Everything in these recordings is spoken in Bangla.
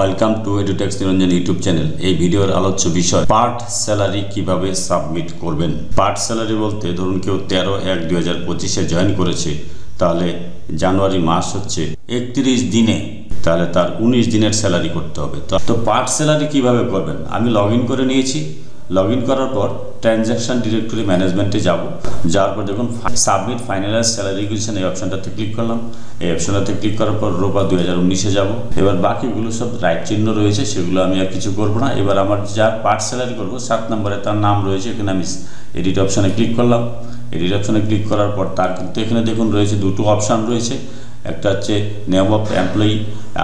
Welcome to এডুটেক্স Niranjan YouTube channel. এই ভিডিওর আলোচ্য বিষয় পার্ট স্যালারি কিভাবে সাবমিট করবেন। পার্ট স্যালারি বলতে ধরুন কেউ 13/1/2025 জয়েন করেছে, তাহলে জানুয়ারি মাস হচ্ছে 31 দিনে, তাহলে তার 19 দিনের স্যালারি করতে হবে। তো পার্ট স্যালারি কিভাবে করবেন, আমি লগ ইন করে নিয়েছি। লগ ইন করার পর ট্রানজ্যাকশন ডিরেক্টরি ম্যানেজমেন্টে যাওয়ার পর দেখুন সাবমিট ফাইনালাইজ স্যালারি রিকুইজিশন এই অপশনটাতে ক্লিক করলাম। এই অপশনটাতে ক্লিক করার পর রোপা 2019-এ যাব। এবার বাকিগুলো সব রাইট চিহ্ন রয়েছে, সেগুলো আমি আর কিছু করবো না। এবার আমার যার পার্ট স্যালারি করবো 7 নম্বরে তার নাম রয়েছে, এখানে আমি এডিট অপশানে ক্লিক করলাম। এডিট অপশানে ক্লিক করার পর তার কিন্তু এখানে দেখুন রয়েছে দুটো অপশান রয়েছে, একটা হচ্ছে নেম অফ এমপ্লয়ি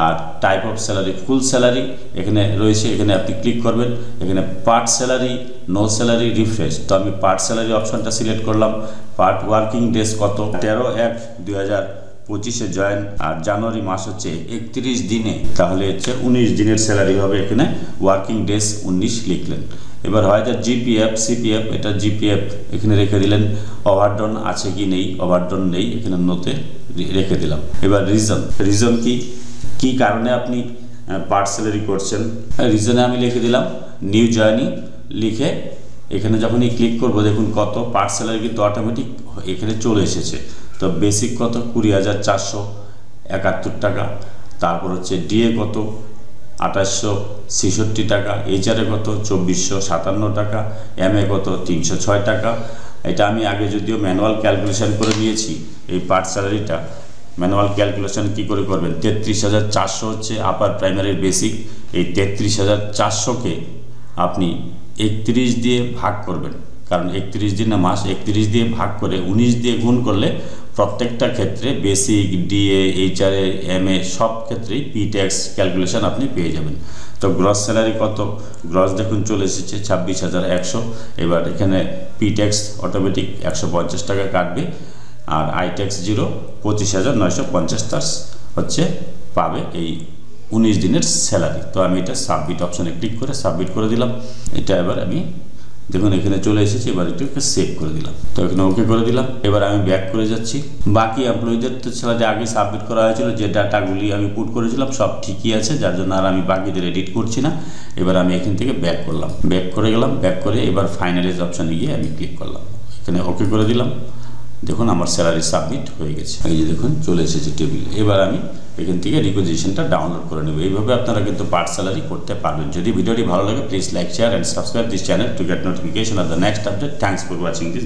আর type of salary full salary এখানে রয়েছে। এখানে আপনি ক্লিক করবেন, এখানে part salary, no salary, refresh. তো আমি পার্ট স্যালারি অপশনটা সিলেক্ট করলাম। পার্ট ওয়ার্কিং ডেজ কত, 13/1/2025 জয়েন, আর জানুয়ারি মাস হচ্ছে 31 দিনে, তাহলে হচ্ছে 19 দিনের স্যালারি হবে। এখানে ওয়ার্কিং ডেজ 19 লিখলেন। এবার হয় যে জিপিএফ সিপিএফ, এটা জিপিএফ এখানে রেখে দিলেন। ওভারডন আছে কি নেই, ওভারডন নেই, এখানে নোতে রেখে দিলাম। এবার রিজন কি কারণে আপনি পার্ট স্যালারি করছেন, রিজনে আমি লিখে দিলাম নিউ জয়নিং। লিখে এখানে যখনই ক্লিক করব দেখুন কত পার্ট স্যালারি কিন্তু অটোমেটিক এখানে চলে এসেছে। তো বেসিক কত 20,471 টাকা, তারপর হচ্ছে ডিএ কত 2866 টাকা, এইচআরএ কত 2457 টাকা, এমএ কত 306 টাকা। এটা আমি আগে যদিও ম্যানুয়াল ক্যালকুলেশন করে নিয়েছি। এই পার্ট স্যালারিটা ম্যানুয়াল ক্যালকুলেশন কি করে করবেন, 33,400 হচ্ছে আপার প্রাইমারির বেসিক। এই 33,400-কে আপনি 31 দিয়ে ভাগ করবেন, কারণ 31 দিন না মাস, 31 দিয়ে ভাগ করে 19 দিয়ে গুণ করলে প্রত্যেকটা ক্ষেত্রে বেসিক, ডিএ, এইচআরএ, এমএ সব ক্ষেত্রেই পি ট্যাক্স ক্যালকুলেশন আপনি পেয়ে যাবেন। তো গ্রস স্যালারি কত, গ্রস দেখুন চলে এসেছে 26,100। এবার এখানে পি ট্যাক্স অটোমেটিক 150 টাকা কাটবে, আর আই ট্যাক্স 0, 25,950 হচ্ছে পাবে এই 19 দিনের স্যালারি। তো আমি এটা সাবমিট অপশানে ক্লিক করে সাবমিট করে দিলাম। এটা এবার আমি দেখুন এখানে চলে এসেছে। এবার একটু সেভ করে দিলাম। তো এখানে ওকে করে দিলাম। এবার আমি ব্যাক করে যাচ্ছি। বাকি এমপ্লয়ীদের তো স্যালারি আগে সাবমিট করা হয়েছিল, যে ডাটাগুলি আমি পুট করেছিলাম সব ঠিকই আছে, যার জন্য আর আমি বাকিদের এডিট করছি না। এবার আমি এখান থেকে ব্যাক করলাম, ব্যাক করে গেলাম। ব্যাক করে এবার ফাইনালাইজ অপশানে গিয়ে আমি ক্লিক করলাম, এখানে ওকে করে দিলাম। দেখুন আমার স্যালারি সাবমিট হয়ে গেছে, এই যে দেখুন চলে এসেছে টেবিল। এবার আমি এখান থেকে রিকুইজিশনটা ডাউনলোড করে নেব। এইভাবে আপনারা কিন্তু পার্ট স্যালারি করতে পারবেন। যদি ভিডিওটি ভালো লাগে please like, share and subscribe this channel to get notification off the next update. Thanks for watching this.